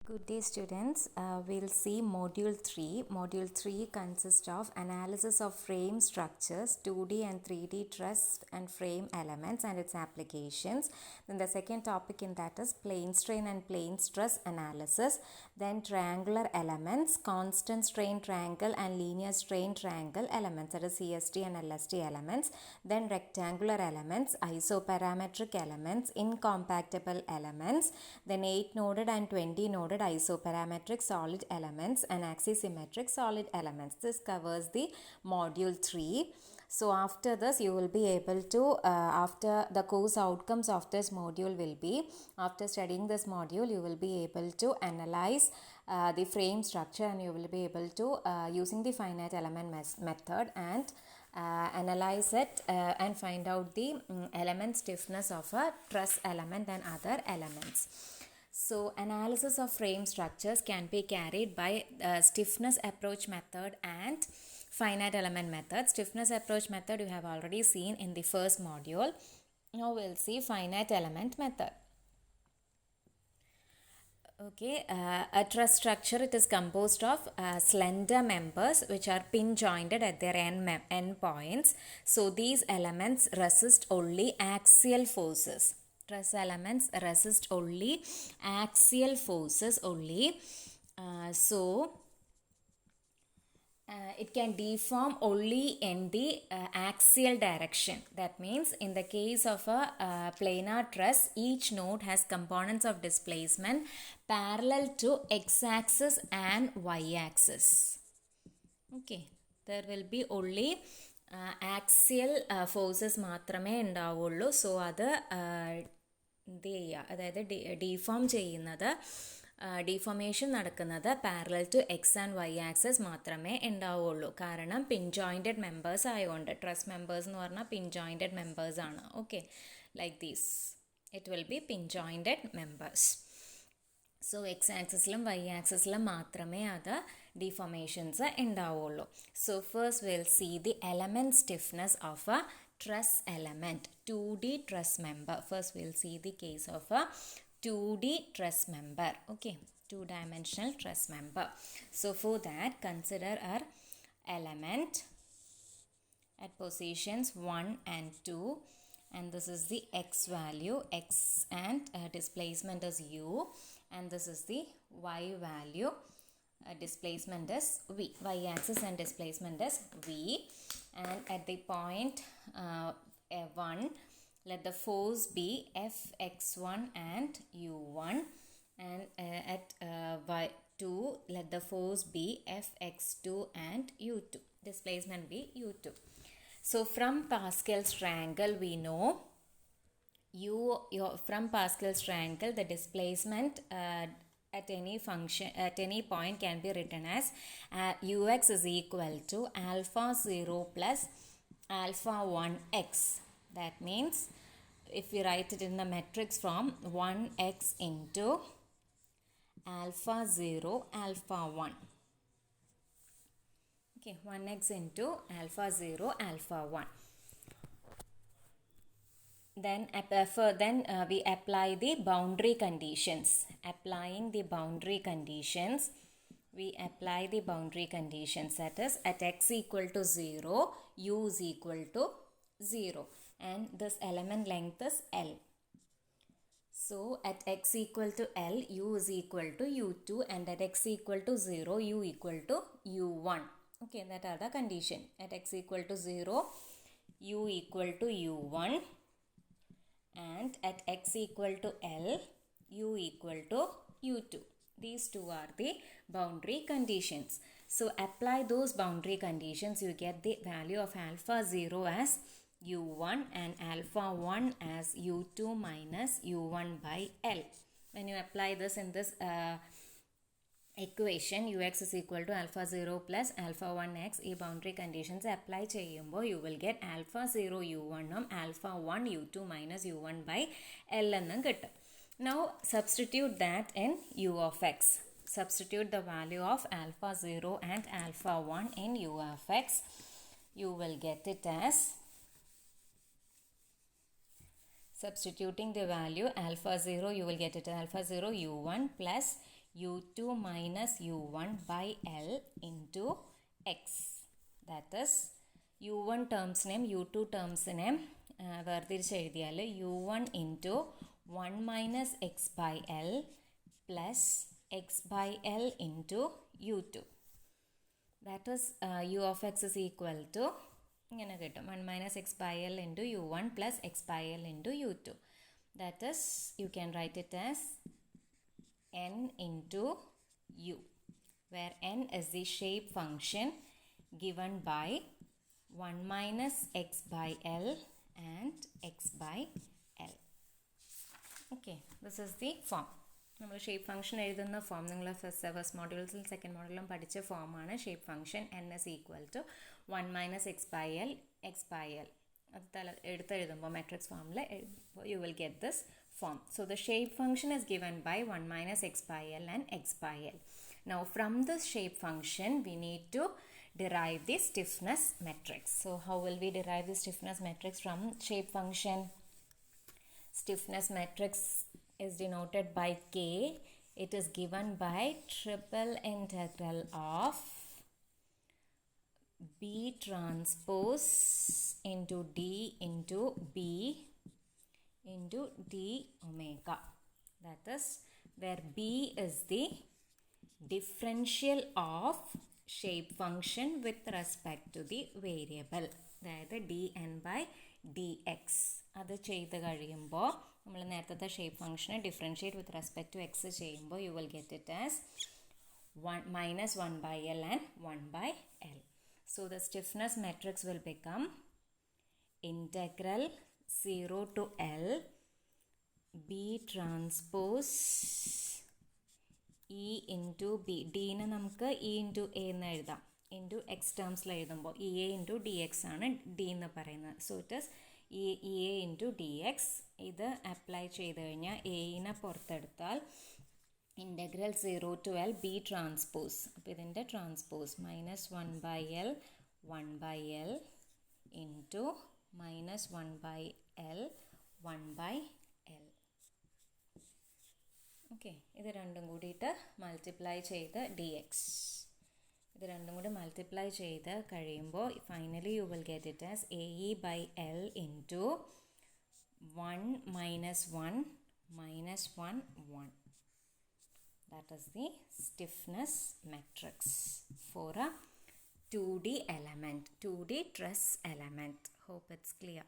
Good day students, we'll see module 3. Module 3 consists of analysis of frame structures, 2D and 3D truss and frame elements and its applications. Then the second topic in that is plane strain and plane stress analysis. Then triangular elements, constant strain triangle and linear strain triangle elements, that is CST and LST elements. Then rectangular elements, isoparametric elements, incompatible elements. Then 8-noded and 20-noded isoparametric solid elements and axisymmetric solid elements. This covers the module 3. So after this you will be able to, after the course outcomes of this module will be, after studying this module you will be able to analyze the frame structure, and you will be able to using the finite element method and analyze it and find out the element stiffness of a truss element and other elements. So analysis of frame structures can be carried by stiffness approach method and finite element method. Stiffness approach method you have already seen in the first module. Now we'll see finite element method. Okay, a truss structure, it is composed of slender members which are pin jointed at their end points. So these elements resist only axial forces. Truss elements resist only axial forces only. It can deform only in the axial direction. That means in the case of a planar truss, each node has components of displacement parallel to x-axis and y-axis. Okay, there will be only axial forces മാത്രമേ ഉണ്ടാവുള്ളൂ. So അത് എന്ത് ചെയ്യുക, അതായത് deform ചെയ്യുന്നത്, deformation നടക്കുന്നത് parallel to X and Y axes മാത്രമേ ഉണ്ടാവുള്ളൂ. കാരണം പിൻ ജോയിൻറ്റഡ് മെമ്പേഴ്സ് ആയതുകൊണ്ട്. ട്രസ് മെമ്പേഴ്സ് എന്ന് പറഞ്ഞാൽ പിൻ ജോയിൻറ്റഡ് മെമ്പേഴ്സ് ആണ്. Okay, like these it will be pin jointed members. So X ആക്സിസിലും വൈ ആക്സിസിലും മാത്രമേ അത് deformations ഉണ്ടാവുള്ളൂ. So first we'll see the element stiffness of a truss element, 2D truss member. First we'll see the case of a 2D truss member. Okay, two-dimensional truss member. So for that, consider our element at positions 1 and 2, and this is the x value, x, and displacement is u, and this is the y value. Displacement is v, y-axis and displacement is v, and at the point 1 let the force be fx1 and u1, and at y2 let the force be fx2 and u2, displacement be u2. So from Pascal's triangle we know from Pascal's triangle the displacement at any function, at any point can be written as ux is equal to alpha 0 plus alpha 1x. That means if we write it in the matrix from 1x into alpha 0 alpha 1. Okay, 1x into alpha 0 alpha 1. Then we apply the boundary conditions. Applying the boundary conditions, we apply the boundary conditions, that is at x equal to 0, u is equal to 0, and this element length is L. So at x equal to L, u is equal to u2, and at x equal to 0, u equal to u1. Okay, that are the condition. At x equal to 0, u equal to u1, and at x equal to L, u equal to u2. These two are the boundary conditions. So apply those boundary conditions, you get the value of alpha 0 as u1 and alpha 1 as u2 minus u1 by L. When you apply this in this equation, ux is equal to alpha 0 plus alpha 1x, ഈ boundary conditions apply ചെയ്യുമ്പോൾ you will get alpha 0 u1 ഉം alpha 1 u2 minus u1 by L എന്നും കിട്ടും. Now substitute that in u of x. Substitute the value of alpha 0 and alpha 1 in u of x. You will get it as, substituting the value alpha 0, you will get it alpha 0 u1 plus u2 minus u1 by L into x. That is u1 terms name u2 terms name വേർതിരിച്ച് എഴുതിയാൽ u1 into 1 minus x by L plus x by L into u2. That is u of x is equal to ഇങ്ങനെ കിട്ടും 1 minus x by L into u1 plus x by L into u2. That is, you can write it as n into u, where n is the shape function given by 1 minus x by L and x by L. Okay, this is the form. നമ്മൾ shape function എഴുതുന്ന form നിങ്ങൾ first മോഡ്യൂൾസിലും second മോഡലിലും പഠിച്ച ഫോമാണ് shape function n is equal to 1 minus x by L, x by L. അത് എടുത്തെഴുതുമ്പോൾ matrix ഫോമിൽ you will get this form. So the shape function is given by 1 minus x by L and x by L. Now from this shape function we need to derive the stiffness matrix. So how will we derive the stiffness matrix from shape function? Stiffness matrix is denoted by K. It is given by triple integral of B transpose into D into B into D omega. That is where B is the differential of shape function with respect to the variable. അതായത് dn by dx. അത് ചെയ്ത് കഴിയുമ്പോൾ നമ്മൾ നേരത്തെ shape ഫംഗ്ഷനെ differentiate with respect to X ചെയ്യുമ്പോൾ you will get it as 1 minus 1 by L and 1 by L. So the stiffness matrix will become integral 0 to L B transpose E into B. D നെ നമുക്ക് E into A എന്ന് എഴുതാം. Into X ടേംസിൽ എഴുതുമ്പോൾ E A into D X ആണ് D എന്ന് പറയുന്നത്. So it is E A into D X. ഇത് അപ്ലൈ ചെയ്ത് കഴിഞ്ഞാൽ എയിനെ പുറത്തെടുത്താൽ integral 0 to L B transpose. അപ്പോൾ ഇതിൻ്റെ transpose minus 1 by L 1 by L into minus 1 by L 1 by L. Okay, ഇത് രണ്ടും കൂടിയിട്ട് മൾട്ടിപ്ലൈ ചെയ്ത് ഡി എക്സ്. ഇത് രണ്ടും കൂടി മൾട്ടിപ്ലൈ ചെയ്ത് കഴിയുമ്പോൾ finally you will get it as a E by L into 1 minus 1 minus 1 1. That is the stiffness matrix for a 2D element, 2D truss element. Hope it's clear.